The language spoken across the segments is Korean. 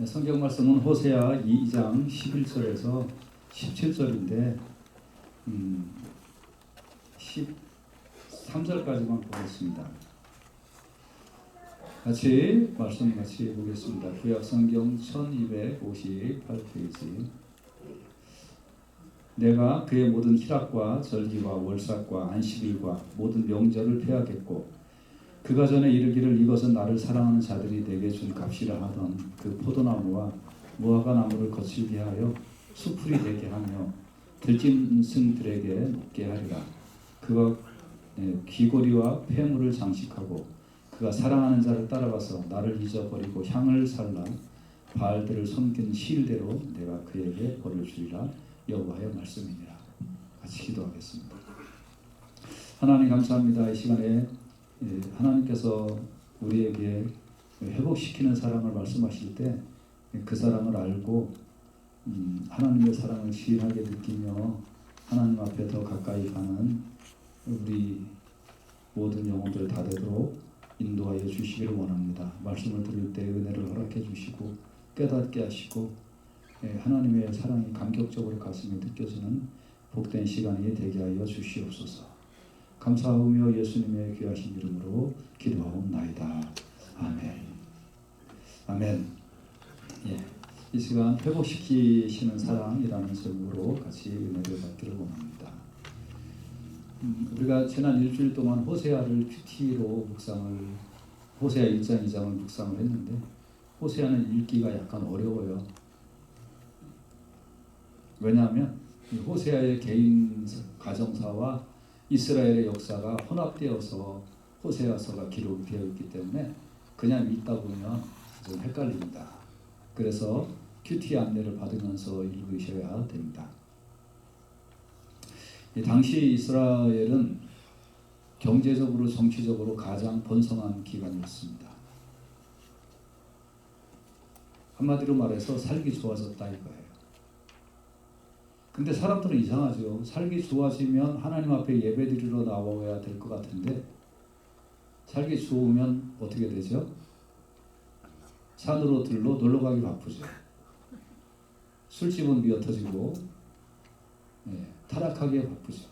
성경 말씀은 호세아 2장 11절에서 17절인데 13절까지만 보겠습니다. 말씀 같이 보겠습니다. 구약 성경 1258페이지. 내가 그의 모든 희락과 절기와 월삭과 안식일과 모든 명절을 폐하겠고 그가 전에 이르기를 이것은 나를 사랑하는 자들이 내게 준 값이라 하던 그 포도나무와 무화과 나무를 거칠게 하여 수풀이 되게 하며 들짐승들에게 높게 하리라. 그가 귀고리와 폐물을 장식하고 그가 사랑하는 자를 따라가서 나를 잊어버리고 향을 살라 바알들을 섬긴 시일대로 내가 그에게 벌을 주리라. 여호와의 말씀이니라. 같이 기도하겠습니다. 하나님 감사합니다. 이 시간에 하나님께서 우리에게 회복시키는 사랑을 말씀하실 때 그 사랑을 알고 하나님의 사랑을 시인하게 느끼며 하나님 앞에 더 가까이 가는 우리 모든 영혼들 다 되도록 인도하여 주시기를 원합니다. 말씀을 들을 때 은혜를 허락해 주시고 깨닫게 하시고 하나님의 사랑이 감격적으로 가슴에 느껴지는 복된 시간이 되게 하여 주시옵소서. 감사하며 예수님의 귀하신 이름으로 기도하옵나이다. 아멘. 아멘. 이 시간 회복시키시는 사랑이라는 제목으로 같이 은혜를 받기를 원합니다. 우리가 지난 일주일 동안 호세아를 큐티로 호세아 1장 2장을 묵상을 했는데 호세아는 읽기가 약간 어려워요. 왜냐하면 호세아의 개인 가정사와 이스라엘의 역사가 혼합되어서 호세아서가 기록이 되어 있기 때문에 그냥 읽다 보면 좀 헷갈립니다. 그래서 큐티 안내를 받으면서 읽으셔야 됩니다. 당시 이스라엘은 경제적으로 정치적으로 가장 번성한 기간이었습니다. 한마디로 말해서 살기 좋아졌다 이거예요. 근데 사람들은 이상하죠. 살기 좋아지면 하나님 앞에 예배드리러 나와야 될 것 같은데 살기 좋으면 어떻게 되죠? 산으로 들러 놀러가기 바쁘죠. 술집은 미어터지고 타락하기에 바쁘죠.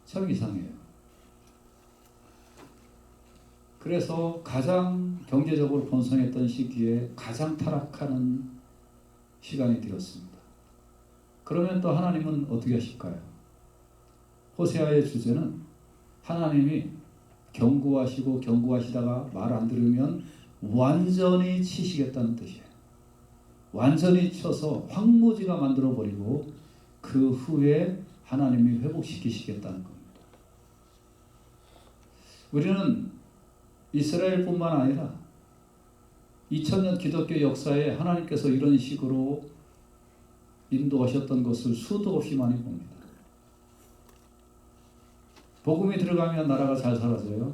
참 이상해요. 그래서 가장 경제적으로 번성했던 시기에 가장 타락하는 시간이 되었습니다. 그러면 또 하나님은 어떻게 하실까요? 호세아의 주제는 하나님이 경고하시다가 말 안 들으면 완전히 치시겠다는 뜻이에요. 완전히 쳐서 황무지가 만들어버리고 그 후에 하나님이 회복시키시겠다는 겁니다. 우리는 이스라엘뿐만 아니라 2000년 기독교 역사에 하나님께서 이런 식으로 인도하셨던 것을 수도 없이 많이 봅니다. 복음이 들어가면 나라가 잘 사라져요.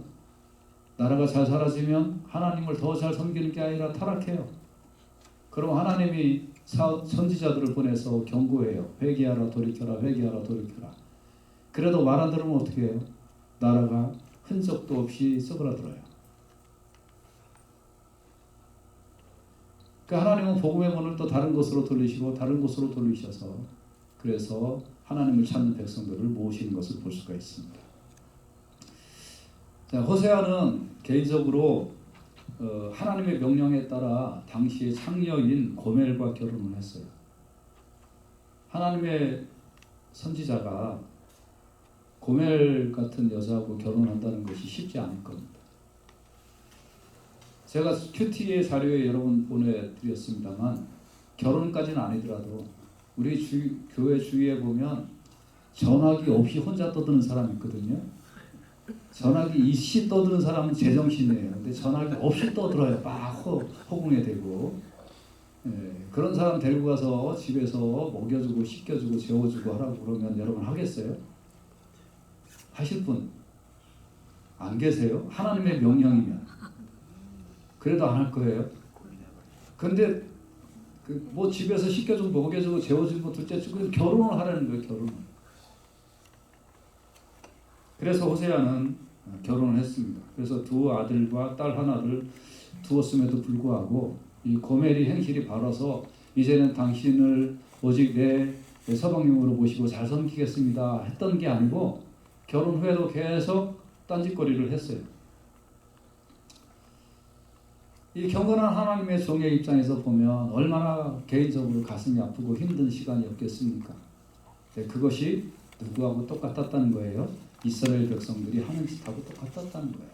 나라가 잘 사라지면 하나님을 더 잘 섬기는 게 아니라 타락해요. 그럼 하나님이 선지자들을 보내서 경고해요. 회개하라 돌이켜라 회개하라 돌이켜라. 그래도 말 안 들으면 어떻게 해요? 나라가 흔적도 없이 썩어들어요. 그러니까 하나님은 복음의 문을 또 다른 곳으로 돌리시고 다른 곳으로 돌리셔서 그래서 하나님을 찾는 백성들을 모으시는 것을 볼 수가 있습니다. 자, 호세아는 개인적으로 하나님의 명령에 따라 당시의 창녀인 고멜과 결혼을 했어요. 하나님의 선지자가 고멜 같은 여자하고 결혼한다는 것이 쉽지 않을 겁니다. 제가 큐티의 자료에 여러 번 보내드렸습니다만 결혼까지는 아니더라도 우리 교회 주위에 보면 전화기 없이 혼자 떠드는 사람이 있거든요. 전화기 있이 떠드는 사람은 제정신이에요. 근데 전화기 없이 떠들어요. 막 허공에 대고. 그런 사람 데리고 가서 집에서 먹여주고 씻겨주고 재워주고 하라고 그러면 여러분 하겠어요? 하실 분 안 계세요? 하나님의 명령이면. 그래도 안 할 거예요. 근데 뭐 집에서 씻겨주고 먹여주고 재워주고 둘째주고 결혼을 하라는 거예요. 결혼을. 그래서 호세아는 결혼을 했습니다. 그래서 두 아들과 딸 하나를 두었음에도 불구하고 이 고멜이 행실이 바라서 이제는 당신을 오직 내 서방님으로 모시고 잘 섬기겠습니다 했던 게 아니고 결혼 후에도 계속 딴짓거리를 했어요. 이 경건한 하나님의 종의 입장에서 보면 얼마나 개인적으로 가슴이 아프고 힘든 시간이었겠습니까? 그것이 누구하고 똑같았다는 거예요. 이스라엘 백성들이 하는 짓하고 똑같았다는 거예요.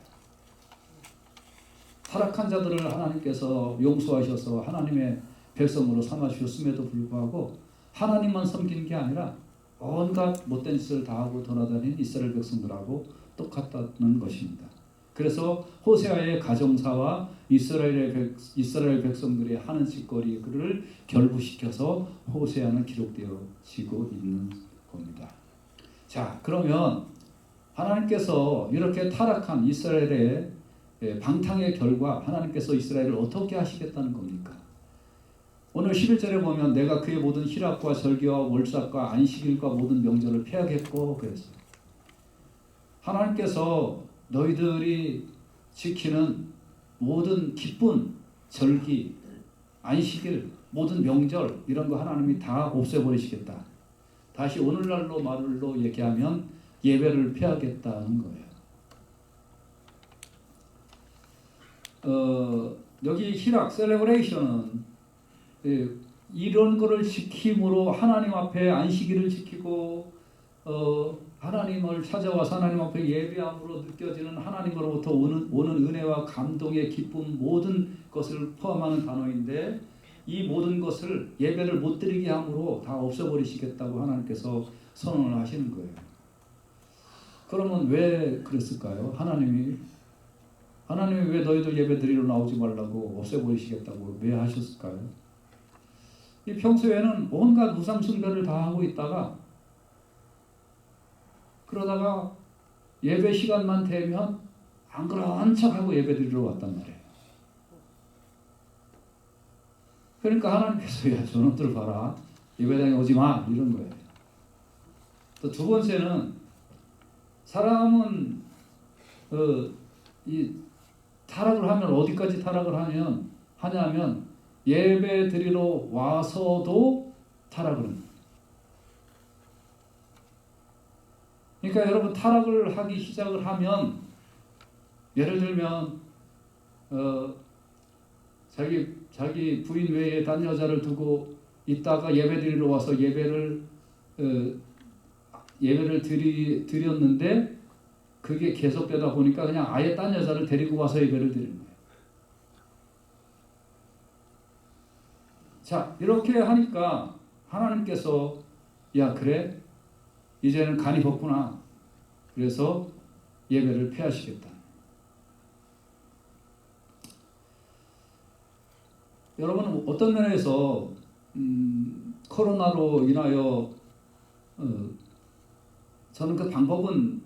타락한 자들을 하나님께서 용서하셔서 하나님의 백성으로 삼아주셨음에도 불구하고 하나님만 섬기는 게 아니라 온갖 못된 짓을 다하고 돌아다니는 이스라엘 백성들하고 똑같다는 것입니다. 그래서 호세아의 가정사와 이스라엘 백성들의 하는 짓거리를 결부시켜서 호세아는 기록되어지고 있는 겁니다. 자, 그러면 하나님께서 이렇게 타락한 이스라엘의 방탕의 결과 하나님께서 이스라엘을 어떻게 하시겠다는 겁니까? 오늘 11절에 보면 내가 그의 모든 희락과 절기와 월삭과 안식일과 모든 명절을 폐하겠고 그랬어요. 하나님께서 너희들이 지키는 모든 기쁜 절기, 안식일, 모든 명절 이런 거 하나님이 다 없애버리시겠다. 다시 오늘날로 말로 얘기하면 예배를 폐하겠다는 거예요. 여기 희락, 셀레브레이션은 이런 거를 지킴으로 하나님 앞에 안식일을 지키고 하나님을 찾아와서 하나님 앞에 예배함으로 느껴지는 하나님으로부터 오는 은혜와 감동의 기쁨 모든 것을 포함하는 단어인데 이 모든 것을 예배를 못 드리게 함으로 다 없애버리시겠다고 하나님께서 선언을 하시는 거예요. 그러면 왜 그랬을까요? 하나님이 왜 너희들 예배 드리러 나오지 말라고 없애버리시겠다고 왜 하셨을까요? 이 평소에는 온갖 우상 숭배를 다 하고 있다가 그러다가 예배 시간만 되면 안 그런 척하고 예배 드리러 왔단 말이에요. 그러니까 하나님께서 야 저놈들 봐라 예배당에 오지 마 이런 거예요. 또 두 번째는 사람은 이 타락을 하면 어디까지 타락을 하냐면 예배 드리러 와서도 타락을 합니다. 그러니까 여러분 타락을 하기 시작을 하면 예를 들면 자기 부인 외에 딴 여자를 두고 있다가 예배 드리러 와서 예배를 드렸는데 그게 계속되다 보니까 그냥 아예 딴 여자를 데리고 와서 예배를 드리는 거예요. 자, 이렇게 하니까 하나님께서 야 그래? 이제는 간이 벗구나. 그래서 예배를 폐하시겠다. 여러분 어떤 면에서 코로나로 인하여 저는 그 방법은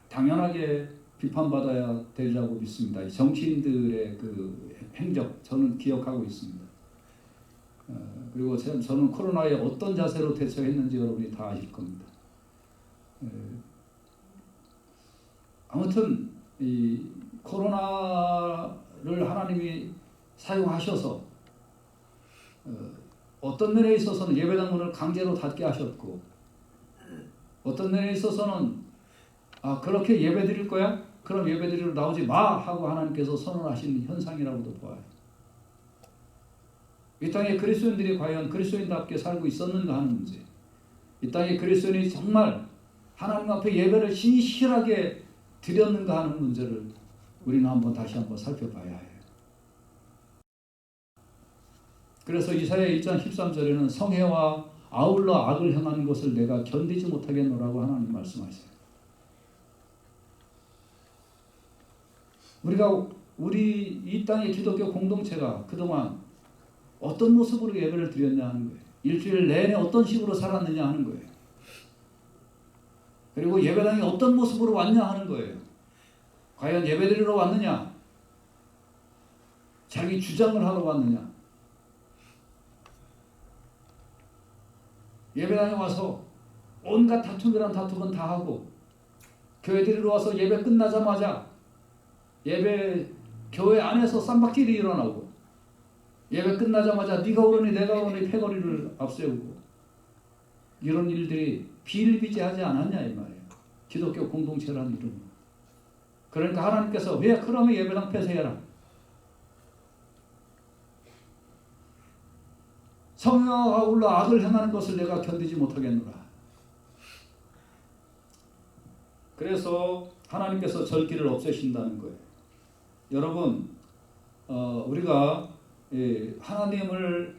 당연하게 비판받아야 되리라고 믿습니다. 정치인들의 그 행적 저는 기억하고 있습니다. 그리고 저는 코로나에 어떤 자세로 대처했는지 여러분이 다 아실 겁니다. 아무튼 이 코로나를 하나님이 사용하셔서 어떤 면에 있어서는 예배당 문을 강제로 닫게 하셨고 어떤 면에 있어서는 그렇게 예배 드릴 거야? 그럼 예배 드리러 나오지 마! 하고 하나님께서 선언하신 현상이라고도 보아요. 이 땅에 그리스도인들이 과연 그리스도인답게 살고 있었는가 하는 문제, 이 땅에 그리스도인이 정말 하나님 앞에 예배를 신실하게 드렸는가 하는 문제를 우리는 다시 한번 살펴봐야 해요. 그래서 이사야 1장 13절에는 성회와 아울러 악을 행하는 것을 내가 견디지 못하겠노라고 하나님 말씀하세요. 우리 이 땅의 기독교 공동체가 그동안 어떤 모습으로 예배를 드렸냐 하는 거예요. 일주일 내내 어떤 식으로 살았느냐 하는 거예요. 그리고 예배당에 어떤 모습으로 왔냐 하는 거예요. 과연 예배 드리러 왔느냐? 자기 주장을 하러 왔느냐? 예배당에 와서 온갖 다툼이란 다툼은 다 하고 교회 드리러 와서 예배 끝나자마자 예배 교회 안에서 쌈박질이 일어나고 예배 끝나자마자 네가 오르니 내가 오르니 패거리를 앞세우고 이런 일들이 비일비재하지 않았냐 이 말이에요. 기독교 공동체라는 이름으로. 그러니까 하나님께서 왜 그러면 예배당 폐쇄해라. 성령과 아울러 악을 행하는 것을 내가 견디지 못하겠노라. 그래서 하나님께서 절기를 없애신다는 거예요. 여러분, 우리가 하나님을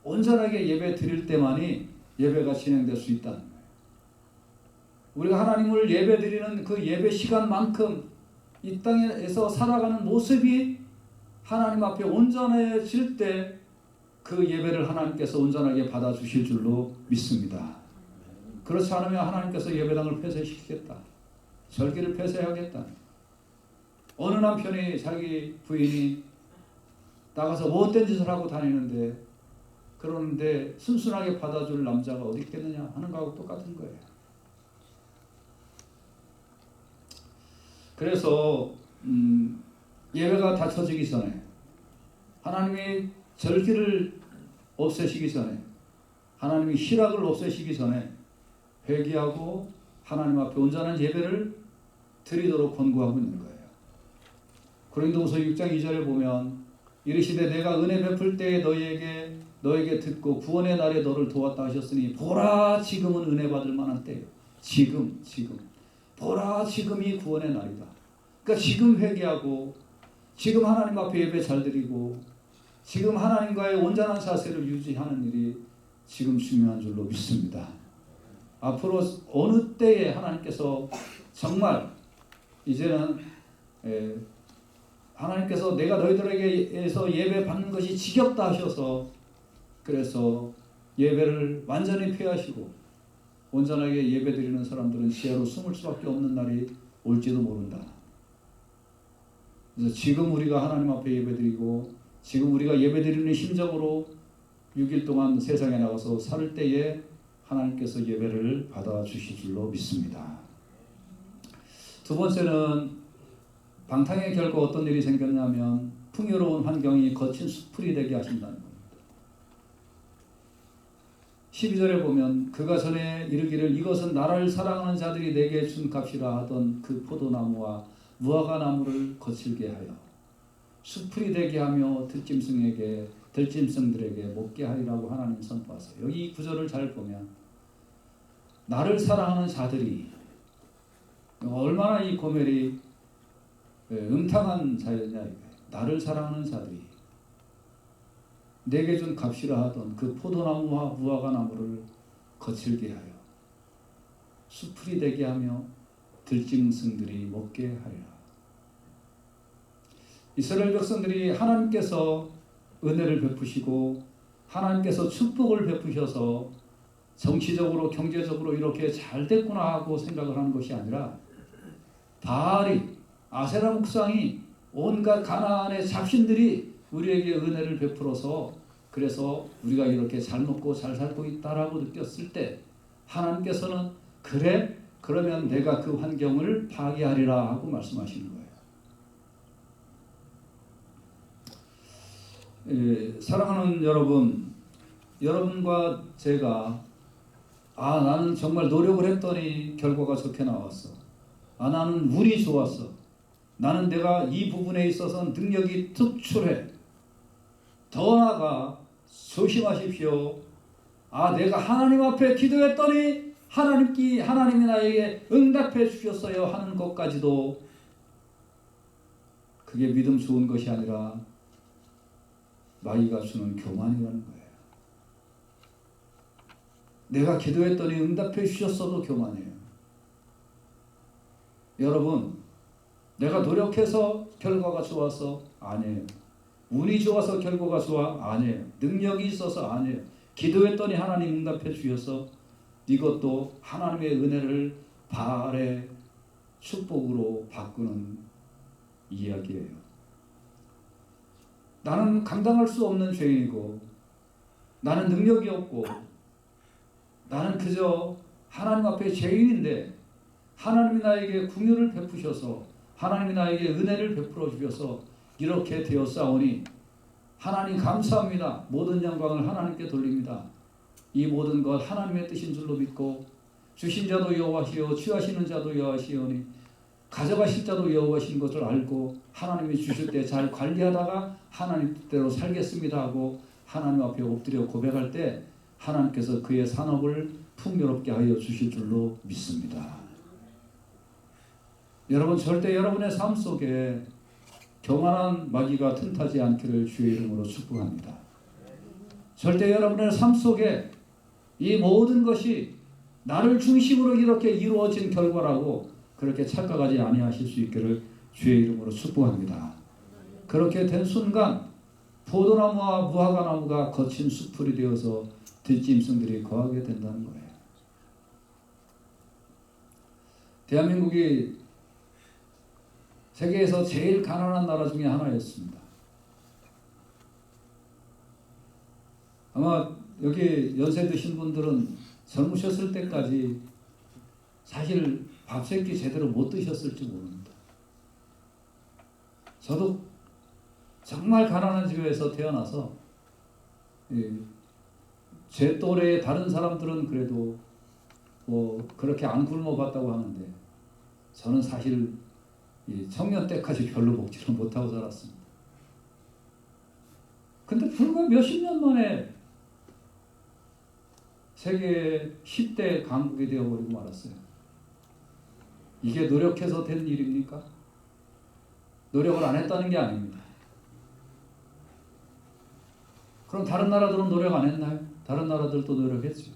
온전하게 예배 드릴 때만이 예배가 진행될 수 있다는 거예요. 우리가 하나님을 예배 드리는 그 예배 시간만큼 이 땅에서 살아가는 모습이 하나님 앞에 온전해질 때 그 예배를 하나님께서 온전하게 받아주실 줄로 믿습니다. 그렇지 않으면 하나님께서 예배당을 폐쇄시키겠다. 절기를 폐쇄하겠다. 어느 남편이 자기 부인이 나가서 못된 짓을 하고 다니는데 그러는데 순순하게 받아줄 남자가 어디 있겠느냐 하는 거하고 똑같은 거예요. 그래서 예배가 닫혀지기 전에 하나님이 절기를 없애시기 전에 하나님이 희락을 없애시기 전에 회개하고 하나님 앞에 온전한 예배를 드리도록 권고하고 있는 거예요. 고린도후서 6장 2절에 보면 이르시되 내가 은혜 베풀 때에 너에게 듣고 구원의 날에 너를 도왔다 하셨으니 보라 지금은 은혜 받을 만한 때요. 지금 보라 지금이 구원의 날이다. 그러니까 지금 회개하고 지금 하나님 앞에 예배 잘 드리고 지금 하나님과의 온전한 자세를 유지하는 일이 지금 중요한 줄로 믿습니다. 앞으로 어느 때에 하나님께서 정말 이제는 하나님께서 내가 너희들에게서 예배 받는 것이 지겹다 하셔서 그래서 예배를 완전히 폐하시고 온전하게 예배 드리는 사람들은 지하로 숨을 수밖에 없는 날이 올지도 모른다. 그래서 지금 우리가 하나님 앞에 예배 드리고 지금 우리가 예배 드리는 심정으로 6일 동안 세상에 나가서 살 때에 하나님께서 예배를 받아주실 줄로 믿습니다. 두 번째는 방탕의 결과 어떤 일이 생겼냐면 풍요로운 환경이 거친 수풀이 되게 하신다는 겁니다. 12절에 보면 그가 전에 이르기를 이것은 나를 사랑하는 자들이 내게 준 값이라 하던 그 포도나무와 무화과나무를 거칠게 하여 수풀이 되게 하며 들짐승들에게 먹게 하리라고 하나님 선포하세요. 여기 이 구절을 잘 보면 나를 사랑하는 자들이 얼마나 이 고멜이 음탕한 자였냐. 나를 사랑하는 자들이 내게 준 값이라 하던 그 포도나무와 무화과나무를 거칠게 하여 수풀이 되게 하며 들짐승들이 먹게 하리라. 이스라엘 백성들이 하나님께서 은혜를 베푸시고 하나님께서 축복을 베푸셔서 정치적으로 경제적으로 이렇게 잘 됐구나 하고 생각을 하는 것이 아니라 바알이 아세라 묵상이 온갖 가나안의 잡신들이 우리에게 은혜를 베풀어서 그래서 우리가 이렇게 잘 먹고 잘 살고 있다라고 느꼈을 때 하나님께서는 그래? 그러면 내가 그 환경을 파괴하리라 하고 말씀하시는 거예요. 사랑하는 여러분, 여러분과 제가 나는 정말 노력을 했더니 결과가 좋게 나왔어. 나는 운이 좋았어. 나는 내가 이 부분에 있어서 능력이 특출해. 더 나아가 조심하십시오. 내가 하나님 앞에 기도했더니 하나님이 나에게 응답해 주셨어요 하는 것까지도 그게 믿음 좋은 것이 아니라 마귀가 주는 교만이라는 거예요. 내가 기도했더니 응답해 주셨어도 교만해요. 여러분, 내가 노력해서 결과가 좋아서 아니에요. 운이 좋아서 결과가 좋아 아니에요. 능력이 있어서 아니에요. 기도했더니 하나님 응답해 주셔서 이것도 하나님의 은혜를 바알의 축복으로 바꾸는 이야기예요. 나는 감당할 수 없는 죄인이고 나는 능력이 없고 나는 그저 하나님 앞에 죄인인데 하나님이 나에게 긍휼을 베푸셔서 하나님이 나에게 은혜를 베풀어 주셔서 이렇게 되었사오니 하나님 감사합니다. 모든 영광을 하나님께 돌립니다. 이 모든 것 하나님의 뜻인 줄로 믿고 주신 자도 여호와시요 취하시는 자도 여호와시오니 가져가실 자도 여호와신 것을 알고 하나님이 주실 때 잘 관리하다가 하나님 뜻대로 살겠습니다 하고 하나님 앞에 엎드려 고백할 때 하나님께서 그의 산업을 풍요롭게 하여 주실 줄로 믿습니다. 여러분 절대 여러분의 삶 속에 교만한 마귀가 틈타지 않기를 주의 이름으로 축복합니다. 절대 여러분의 삶 속에 이 모든 것이 나를 중심으로 이렇게 이루어진 결과라고 그렇게 착각하지 아니하실 수 있기를 주의 이름으로 축복합니다. 그렇게 된 순간 포도나무와 무화과나무가 거친 숲풀이 되어서 들짐승들이 거하게 된다는 거예요. 대한민국이 세계에서 제일 가난한 나라 중에 하나였습니다. 아마 여기 연세 드신 분들은 젊으셨을 때까지 사실 밥 세 끼 제대로 못 드셨을지 모릅니다. 저도 정말 가난한 집에서 태어나서 제 또래의 다른 사람들은 그래도 뭐 그렇게 안 굶어봤다고 하는데 저는 사실 청년 때까지 별로 먹지를 못하고 살았습니다. 근데 불과 몇십 년 만에 세계 10대 강국이 되어버리고 말았어요. 이게 노력해서 된 일입니까? 노력을 안 했다는 게 아닙니다. 그럼 다른 나라들은 노력 안 했나요? 다른 나라들도 노력했죠.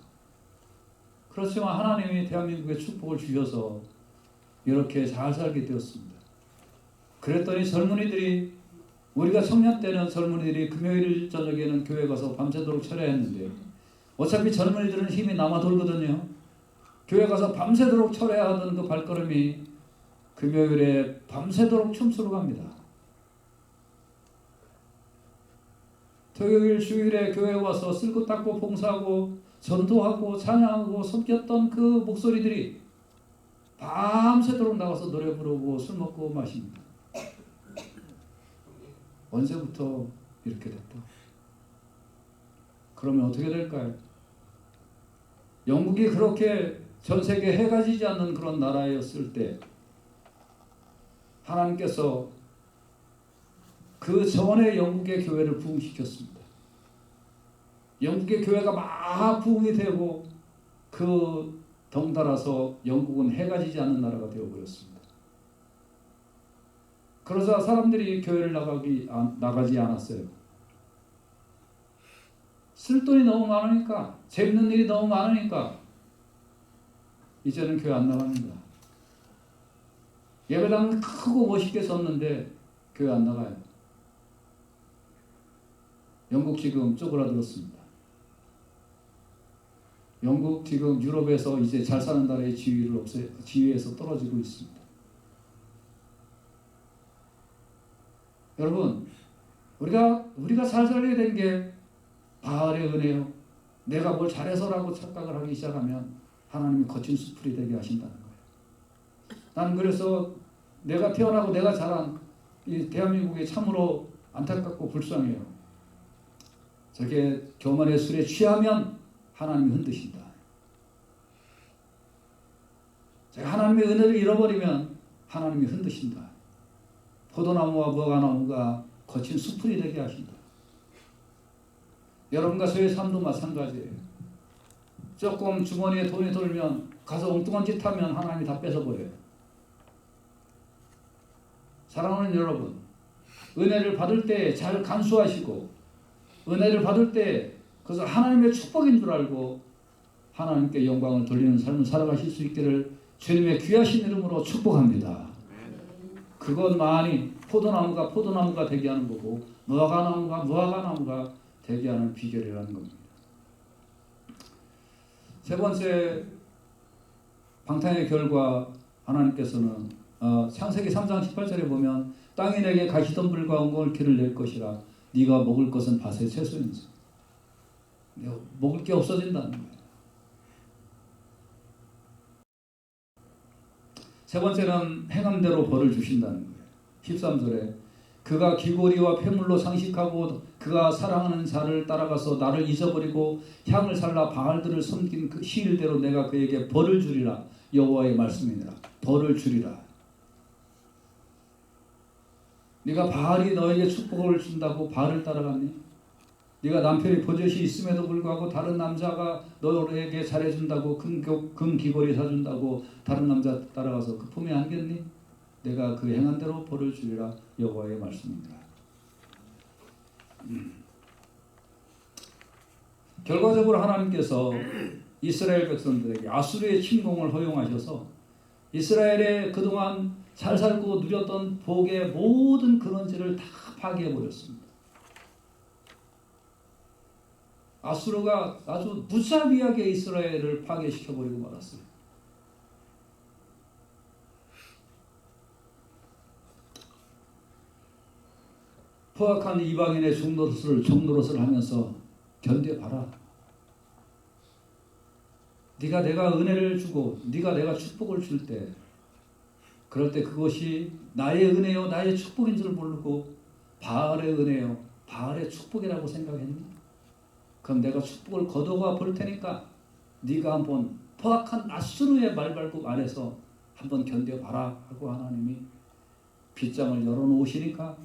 그렇지만 하나님이 대한민국에 축복을 주셔서 이렇게 잘 살게 되었습니다. 그랬더니 젊은이들이 우리가 청년 때는 젊은이들이 금요일 저녁에는 교회 가서 밤새도록 철야했는데 어차피 젊은이들은 힘이 남아 돌거든요. 교회 가서 밤새도록 철야하던 그 발걸음이 금요일에 밤새도록 춤추러 갑니다. 토요일 주일에 교회에 와서 쓸고 닦고 봉사하고 전도하고 찬양하고 섬겼던 그 목소리들이 밤새도록 나가서 노래 부르고 술 먹고 마십니다. 언제부터 이렇게 됐다? 그러면 어떻게 될까요? 영국이 그렇게 전 세계에 해가 지지 않는 그런 나라였을 때 하나님께서 그 전에 영국의 교회를 부흥시켰습니다. 영국의 교회가 막 부흥이 되고 그 덩달아서 영국은 해가 지지 않는 나라가 되어버렸습니다. 그러자 사람들이 교회를 나가지 않았어요. 쓸 돈이 너무 많으니까, 재밌는 일이 너무 많으니까 이제는 교회 안 나갑니다. 예배당 크고 멋있게 섰는데 교회 안 나가요. 영국 지금 쪼그라들었습니다. 영국 지금 유럽에서 이제 잘 사는 나라의 지위에서 떨어지고 있습니다. 여러분, 우리가 잘 살게 된 게 바알의 은혜요. 내가 뭘 잘해서라고 착각을 하기 시작하면 하나님이 거친 수풀이 되게 하신다는 거예요. 나는 그래서 내가 태어나고 내가 자란 이 대한민국이 참으로 안타깝고 불쌍해요. 저게 교만의 술에 취하면 하나님이 흔드신다. 제가 하나님의 은혜를 잃어버리면 하나님이 흔드신다. 포도나무와 무화과나무가 거친 수풀이 되게 하신다. 여러분과 저의 삶도 마찬가지예요. 조금 주머니에 돈이 돌면 가서 엉뚱한 짓 하면 하나님이 다 뺏어버려요. 사랑하는 여러분, 은혜를 받을 때 잘 간수하시고 은혜를 받을 때 그것을 하나님의 축복인 줄 알고 하나님께 영광을 돌리는 삶을 살아가실 수 있기를 주님의 귀하신 이름으로 축복합니다. 그것만이 포도나무가 되게 하는 거고 무화과나무가 되게 하는 비결이라는 겁니다. 세 번째 방탕의 결과 하나님께서는 창세기 3장 18절에 보면 땅이 내게 가시덤불과 엉겅퀴를 낼 것이라 네가 먹을 것은 밭의 채소인지 먹을 게 없어진다는 거예요. 세 번째는 행함대로 벌을 주신다는 거예요. 13절에 그가 귀고리와 폐물로 상식하고 그가 사랑하는 자를 따라가서 나를 잊어버리고 향을 살라 바알들을 섬긴 그 시일대로 내가 그에게 벌을 주리라. 여호와의 말씀이니라. 벌을 주리라. 네가 바알이 너에게 축복을 준다고 바알을 따라갔니? 네가 남편이 버젓이 있음에도 불구하고 다른 남자가 너에게 잘해준다고 금 귀걸이 사준다고 다른 남자 따라가서 그 품에 안겼니? 내가 그 행한 대로 벌을 주리라. 여호와의 말씀입니다. 결과적으로 하나님께서 이스라엘 백성들에게 아수르의 침공을 허용하셔서 이스라엘의 그동안 잘 살고 누렸던 복의 모든 근원지를 다 파괴해버렸습니다. 아수르가 아주 무자비하게 이스라엘을 파괴시켜버리고 말았어요. 포악한 이방인의 종노릇을 하면서 견뎌봐라. 네가 내가 은혜를 주고 네가 내가 축복을 줄 때 그럴 때 그것이 나의 은혜요 나의 축복인 줄 모르고 바알의 은혜요 바알의 축복이라고 생각했니? 그럼 내가 축복을 거둬가 볼 테니까 네가 한번 포악한 아수르의 말발굽 아래서 한번 견뎌봐라 하고 하나님이 빗장을 열어놓으시니까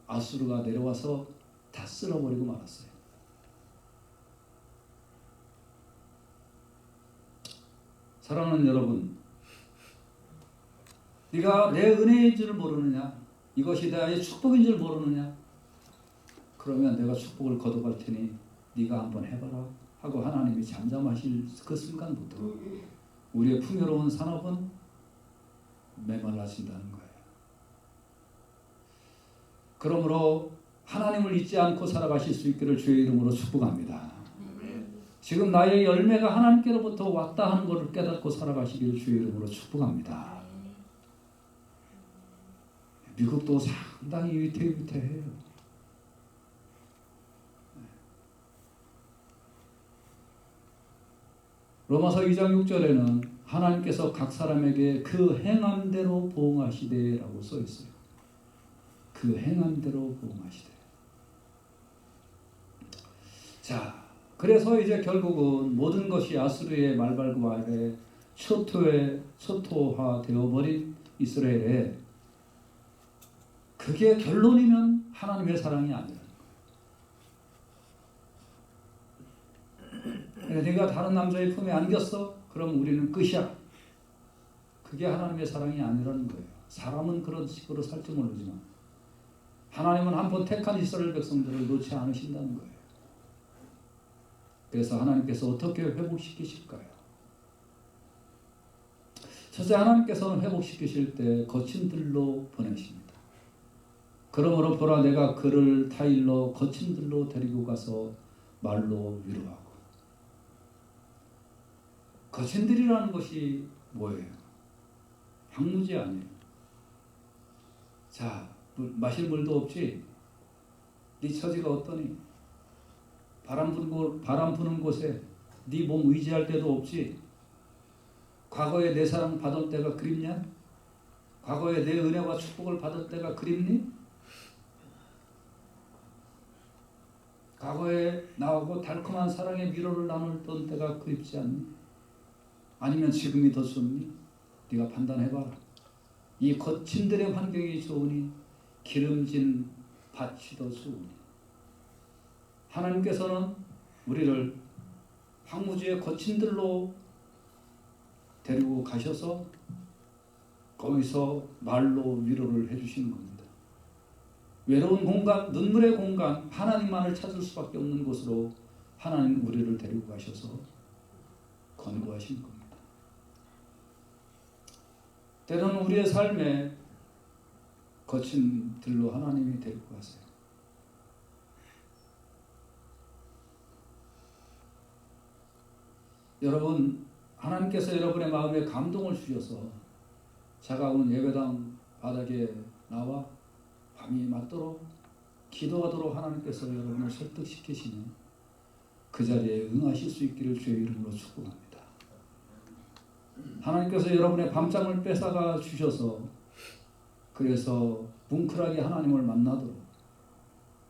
아수르가 내려와서 다 쓸어버리고 말았어요. 사랑하는 여러분, 네가 내 은혜인 줄 모르느냐? 이것이 나의 축복인 줄 모르느냐? 그러면 내가 축복을 거둬갈 테니 네가 한번 해봐라 하고 하나님이 잠잠하실 그 순간부터 우리의 풍요로운 산업은 메말라진다는 거예요. 그러므로 하나님을 잊지 않고 살아가실 수 있기를 주의 이름으로 축복합니다. 지금 나의 열매가 하나님께로부터 왔다 하는 것을 깨닫고 살아가시기를 주의 이름으로 축복합니다. 미국도 상당히 위태위태해요. 로마서 2장 6절에는 하나님께서 각 사람에게 그 행함대로 보응하시되라고 써 있어요. 그 행함대로 보응하시되. 자, 그래서 이제 결국은 모든 것이 아수르의 말발굽 아래 초토화되어버린 이스라엘에 그게 결론이면 하나님의 사랑이 아니라는 거예요. 네가 다른 남자의 품에 안겼어? 그럼 우리는 끝이야. 그게 하나님의 사랑이 아니라는 거예요. 사람은 그런 식으로 살지 모르지만 하나님은 한번 택한 이스라엘 백성들을 놓지 않으신다는 거예요. 그래서 하나님께서 어떻게 회복시키실까요? 첫째, 하나님께서는 회복시키실 때 거친 들로 보내십니다. 그러므로 보라 내가 그를 타일러 거친 들로 데리고 가서 말로 위로하고. 거친 들이라는 것이 뭐예요? 황무지 아니에요. 자, 마실 물도 없지? 네 처지가 어떠니? 바람 부는 곳에 네 몸 의지할 데도 없지? 과거에 내 사랑 받을 때가 그립냐? 과거에 내 은혜와 축복을 받을 때가 그립니? 과거에 나하고 달콤한 사랑의 위로를 나눴던 때가 그립지 않니? 아니면 지금이 더 좋니? 네가 판단해봐라. 이 거친 들의 환경이 좋으니 기름진 밭이 더 좋으니. 하나님께서는 우리를 황무지의 거친 들로 데리고 가셔서 거기서 말로 위로를 해주시는 겁니다. 외로운 공간, 눈물의 공간, 하나님만을 찾을 수밖에 없는 곳으로 하나님 우리를 데리고 가셔서 권고하신 겁니다. 때로는 우리의 삶에 거친 들로 하나님이 데리고 가세요. 여러분, 하나님께서 여러분의 마음에 감동을 주셔서 차가운 예배당 바닥에 나와 밤이 맞도록 기도하도록 하나님께서 여러분을 설득시키시는 그 자리에 응하실 수 있기를 주의 이름으로 축복합니다. 하나님께서 여러분의 밤잠을 뺏어가 주셔서 그래서 뭉클하게 하나님을 만나도록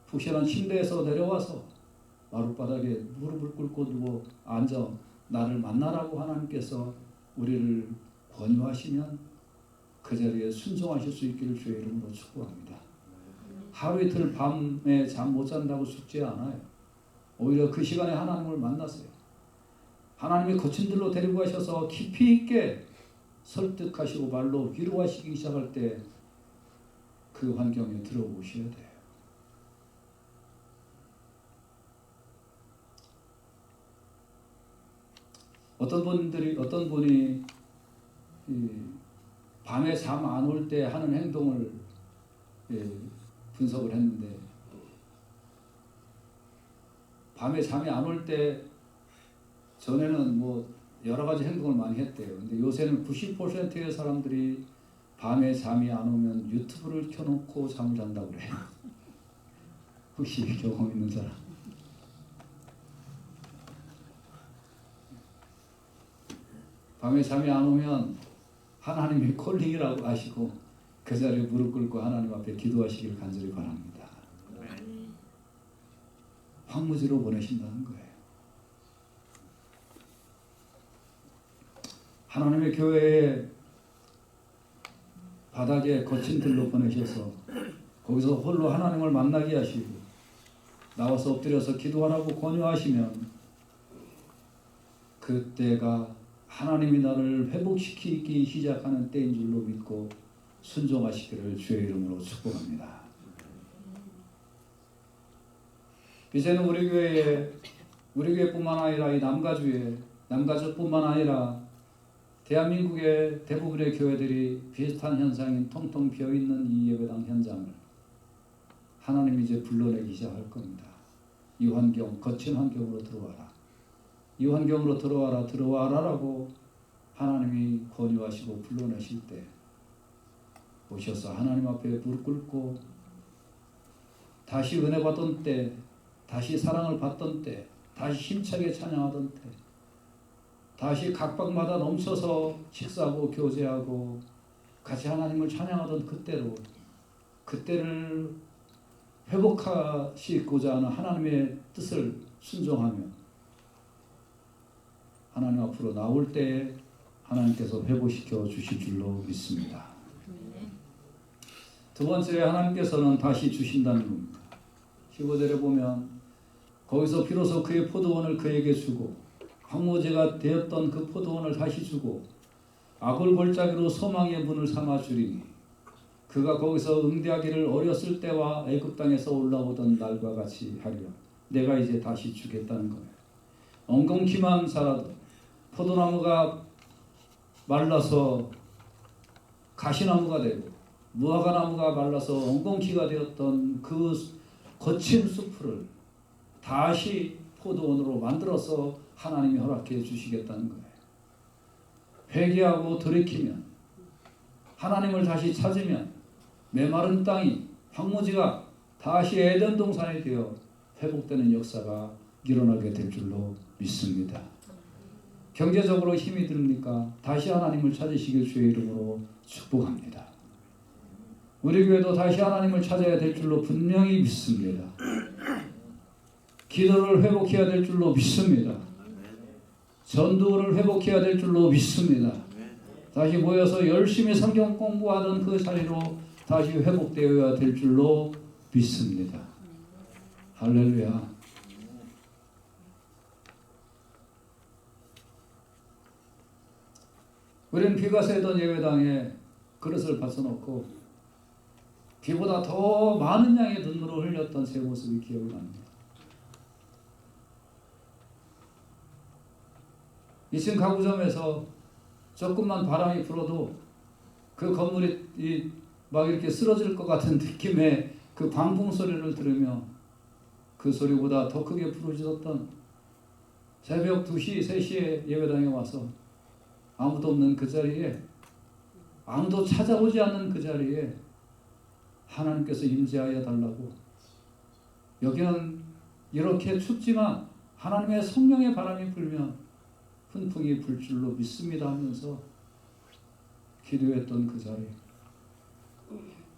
푹신한 침대에서 내려와서 마룻바닥에 무릎을 꿇고 누워 앉아 나를 만나라고 하나님께서 우리를 권유하시면 그 자리에 순종하실 수 있기를 주의 이름으로 축복합니다. 하루 이틀 밤에 잠 못 잔다고 죽지 않아요. 오히려 그 시간에 하나님을 만나세요. 하나님이 거친 들로 데리고 가셔서 깊이 있게 설득하시고 말로 위로하시기 시작할 때 그 환경에 들어오셔야 돼요. 어떤 분이 밤에 잠 안 올 때 하는 행동을 분석을 했는데, 밤에 잠이 안 올 때 전에는 뭐 여러 가지 행동을 많이 했대요. 근데 요새는 90%의 사람들이 밤에 잠이 안 오면 유튜브를 켜놓고 잠을 잔다고 그래요. 혹시 경험 있는 사람? 밤에 잠이 안 오면 하나님의 콜링이라고 아시고 그 자리에 무릎 꿇고 하나님 앞에 기도하시기를 간절히 바랍니다. 황무지로 보내신다는 거예요. 하나님의 교회에 바닥에 거친 들로 보내셔서 거기서 홀로 하나님을 만나게 하시고 나와서 엎드려서 기도하라고 권유하시면 그때가 하나님이 나를 회복시키기 시작하는 때인 줄로 믿고 순종하시기를 주의 이름으로 축복합니다. 이제는 우리 교회뿐만 아니라 이 남가주뿐만 아니라 대한민국의 대부분의 교회들이 비슷한 현상인 텅텅 비어있는 이 예배당 현장을 하나님이 이제 불러내기 시작할 겁니다. 이 환경, 거친 환경으로 들어와라. 이 환경으로 들어와라라고 하나님이 권유하시고 불러내실 때 오셔서 하나님 앞에 무릎 꿇고 다시 은혜 받던 때, 다시 사랑을 받던 때, 다시 힘차게 찬양하던 때, 다시 각박마다 넘쳐서 식사하고 교제하고 같이 하나님을 찬양하던 그때를 회복하시고자 하는 하나님의 뜻을 순종하며 하나님 앞으로 나올 때 하나님께서 회복시켜 주실 줄로 믿습니다. 두 번째, 하나님께서는 다시 주신다는 겁니다. 15절에 보면 거기서 비로소 그의 포도원을 그에게 주고 황무지가 되었던 그 포도원을 다시 주고 악을 골짜기로 소망의 문을 삼아 주리니 그가 거기서 응대하기를 어렸을 때와 애굽 땅에서 올라오던 날과 같이 하리라. 내가 이제 다시 주겠다는 거예요. 엉겅퀴만 자라도 포도나무가 말라서 가시나무가 되고 무화과나무가 말라서 엉겅퀴가 되었던 그 거친 숲을 다시 포도원으로 만들어서 하나님이 허락해 주시겠다는 거예요. 회개하고 돌이키면, 하나님을 다시 찾으면 메마른 땅이, 황무지가 다시 에덴 동산이 되어 회복되는 역사가 일어나게 될 줄로 믿습니다. 경제적으로 힘이 듭니까? 다시 하나님을 찾으시길 주의 이름으로 축복합니다. 우리 교회도 다시 하나님을 찾아야 될 줄로 분명히 믿습니다. 기도를 회복해야 될 줄로 믿습니다. 전도를 회복해야 될 줄로 믿습니다. 다시 모여서 열심히 성경 공부하던 그 자리로 다시 회복되어야 될 줄로 믿습니다. 할렐루야. 우리는 비가 새던 예배당에 그릇을 받쳐놓고 비보다 더 많은 양의 눈물을 흘렸던 제 모습이 기억이 납니다. 2층 가구점에서 조금만 바람이 불어도 그 건물이 막 이렇게 쓰러질 것 같은 느낌의 그 광풍 소리를 들으며 그 소리보다 더 크게 부르짖었던 새벽 2시, 3시에 예배당에 와서 아무도 없는 그 자리에, 아무도 찾아오지 않는 그 자리에 하나님께서 임재하여 달라고, 여기는 이렇게 춥지만 하나님의 성령의 바람이 불면 훈풍이 불 줄로 믿습니다 하면서 기도했던 그 자리,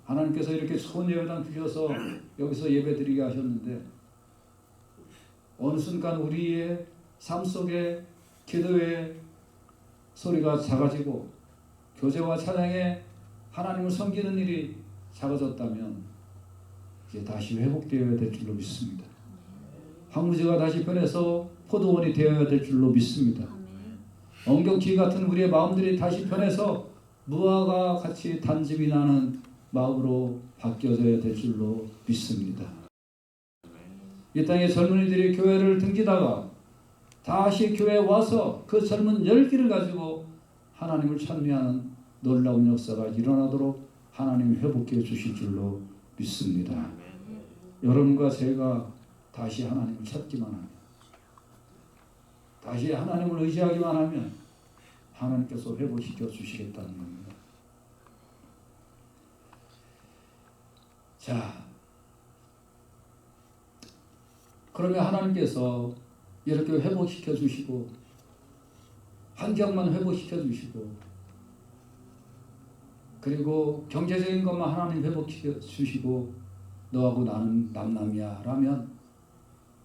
하나님께서 이렇게 좋은 예배당 주셔서 여기서 예배드리게 하셨는데 어느 순간 우리의 삶 속에 기도의 소리가 작아지고 교제와 찬양에 하나님을 섬기는 일이 작아졌다면 이제 다시 회복되어야 될 줄로 믿습니다. 황무지가 다시 변해서 포도원이 되어야 될 줄로 믿습니다. 엉겅퀴 같은 우리의 마음들이 다시 변해서 무화과 같이 단집이 나는 마음으로 바뀌어져야 될 줄로 믿습니다. 이 땅의 젊은이들이 교회를 등지다가 다시 교회에 와서 그 젊은 열기를 가지고 하나님을 찬미하는 놀라운 역사가 일어나도록 하나님이 회복해 주실 줄로 믿습니다. 여러분과 제가 다시 하나님을 찾기만 하면, 다시 하나님을 의지하기만 하면 하나님께서 회복시켜 주시겠다는 겁니다. 자, 그러면 하나님께서 이렇게 회복시켜 주시고 환경만 회복시켜 주시고 그리고 경제적인 것만 하나님 회복시켜 주시고 너하고 나는 남남이야 라면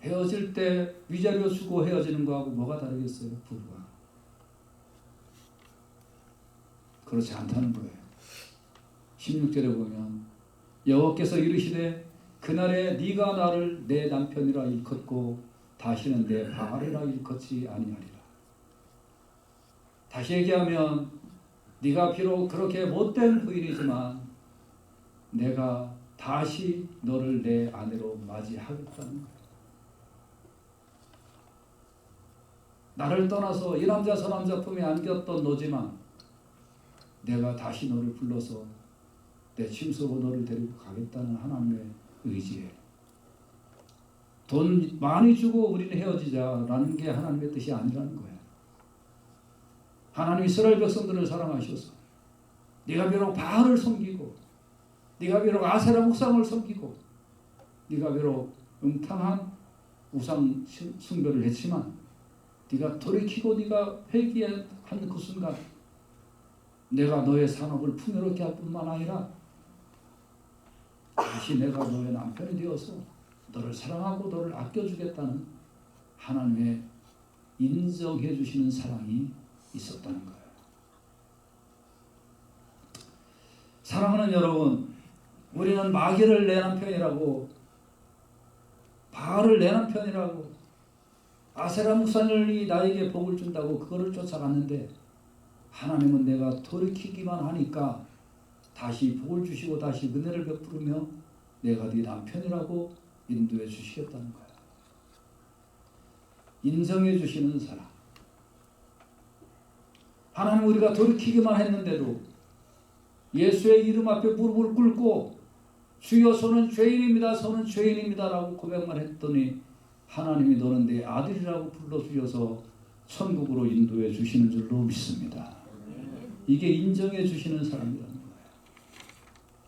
헤어질 때 위자료 주고 헤어지는 거하고 뭐가 다르겠어요? 부부가. 그렇지 않다는 거예요. 16절에 보면 여호와께서 이르시되 그날에 네가 나를 내 남편이라 일컫고 다시는 내 바알이라 일컫지 아니하리라. 다시 얘기하면 네가 비록 그렇게 못된 부인이지만 내가 다시 너를 내 아내로 맞이하겠다는 거예요. 나를 떠나서 이 남자 저 남자 품에 안겼던 너지만 내가 다시 너를 불러서 내 침소로 너를 데리고 가겠다는 하나님의 의지에 돈 많이 주고 우리는 헤어지자라는 게 하나님의 뜻이 아니라는 거예요. 하나님 이스라엘 백성들을 사랑하셔서 네가 비록 바알을 섬기고 네가 비록 아세라 목상을 섬기고 네가 비록 음탕한 우상 숭배를 했지만 네가 돌이키고 네가 회개한 그 순간 내가 너의 산업을 풍요롭게 할 뿐만 아니라 다시 내가 너의 남편이 되어서 너를 사랑하고 너를 아껴주겠다는 하나님의 인정해 주시는 사랑이 있었다는 거예요. 사랑하는 여러분, 우리는 마귀를 내 남편이라고 바알을 내 남편이라고 아세라 목사님이 나에게 복을 준다고 그거를 쫓아갔는데 하나님은 내가 돌이키기만 하니까 다시 복을 주시고 다시 은혜를 베푸르며 내가 네 남편이라고 인도해 주시겠다는 거야. 인정해 주시는 사람. 하나님 우리가 돌이키기만 했는데도 예수의 이름 앞에 무릎을 꿇고 주여 저는 죄인입니다. 저는 죄인입니다. 라고 고백만 했더니 하나님이 너는 내 아들이라고 불러주셔서 천국으로 인도해 주시는 줄로 믿습니다. 이게 인정해 주시는 사람이라는 거예요.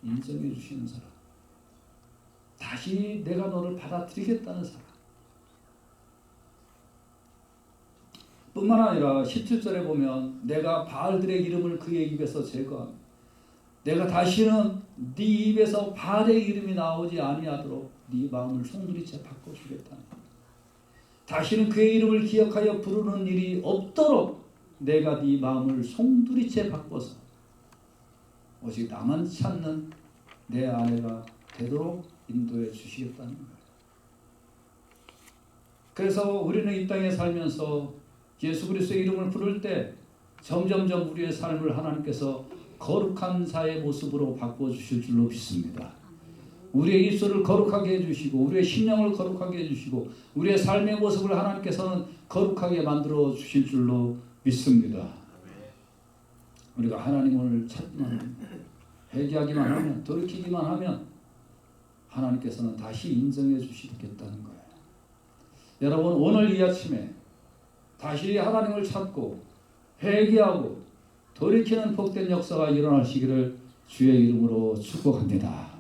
인정해 주시는 사람. 다시 내가 너를 받아들이겠다는 사람. 뿐만 아니라 17절에 보면 내가 바알들의 이름을 그의 입에서 제거합니다. 내가 다시는 네 입에서 바알의 이름이 나오지 아니하도록 네 마음을 송두리째 바꿔주겠다는 겁니다. 다시는 그의 이름을 기억하여 부르는 일이 없도록 내가 네 마음을 송두리째 바꿔서 오직 나만 찾는 내 아내가 되도록 인도해 주시겠다는 거예요. 그래서 우리는 이 땅에 살면서 예수 그리스도의 이름을 부를 때 점점점 우리의 삶을 하나님께서 거룩한 자의 모습으로 바꿔주실 줄로 믿습니다. 우리의 입술을 거룩하게 해주시고 우리의 심령을 거룩하게 해주시고 우리의 삶의 모습을 하나님께서는 거룩하게 만들어 주실 줄로 믿습니다. 우리가 하나님을 찾기만 하면, 회개하기만 하면, 돌이키기만 하면 하나님께서는 다시 인정해 주시겠다는 거예요. 여러분 오늘 이 아침에 다시 하나님을 찾고 회개하고 돌이키는 복된 역사가 일어나시기를 주의 이름으로 축복합니다.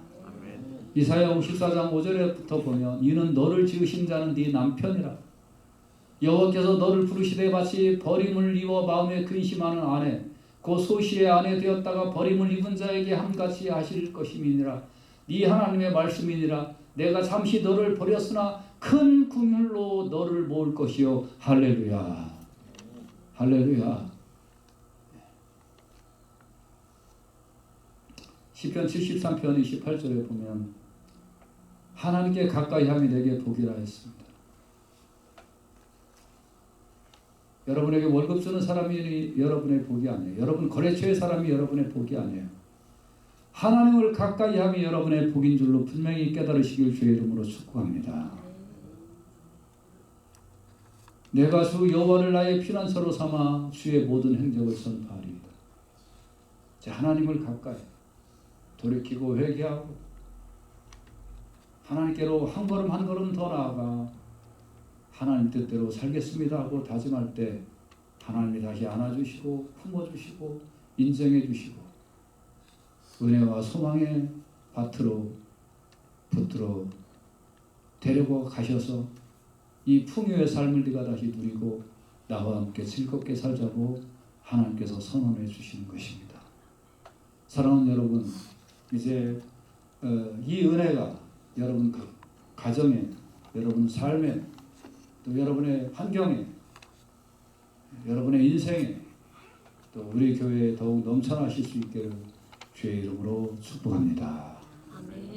이사야 54장 5절부터 보면 이는 너를 지으신 자는 네 남편이라 여호와께서 너를 부르시되 마치 버림을 입어 마음에 근심하는 아내 그 소시의 아내 되었다가 버림을 입은 자에게 함같이 하실 것임이니라. 네 하나님의 말씀이니라. 내가 잠시 너를 버렸으나 큰 긍휼로 너를 모을 것이요. 할렐루야. 할렐루야. 시편 73편 28절에 보면 하나님께 가까이 함이 내게 복이라 했습니다. 여러분에게 월급 주는 사람이 여러분의 복이 아니에요. 여러분 거래처의 사람이 여러분의 복이 아니에요. 하나님을 가까이 함이 여러분의 복인 줄로 분명히 깨달으시길 주의 이름으로 축복합니다. 내가 주 여호와를 나의 피난처로 삼아 주의 모든 행적을 선포하리이다. 하나님을 가까이 돌이키고 회개하고 하나님께로 한 걸음 한 걸음 더 나아가 하나님 뜻대로 살겠습니다 하고 다짐할 때 하나님이 다시 안아주시고 품어주시고 인정해주시고 은혜와 소망의 밭으로 붙들어 데리고 가셔서 이 풍요의 삶을 네가 다시 누리고 나와 함께 즐겁게 살자고 하나님께서 선언해 주시는 것입니다. 사랑하는 여러분, 이제 이 은혜가 여러분 가정에, 여러분 삶에, 또 여러분의 환경에, 여러분의 인생에, 또 우리 교회에 더욱 넘쳐나실 수 있기를 주의 이름으로 축복합니다. 아멘.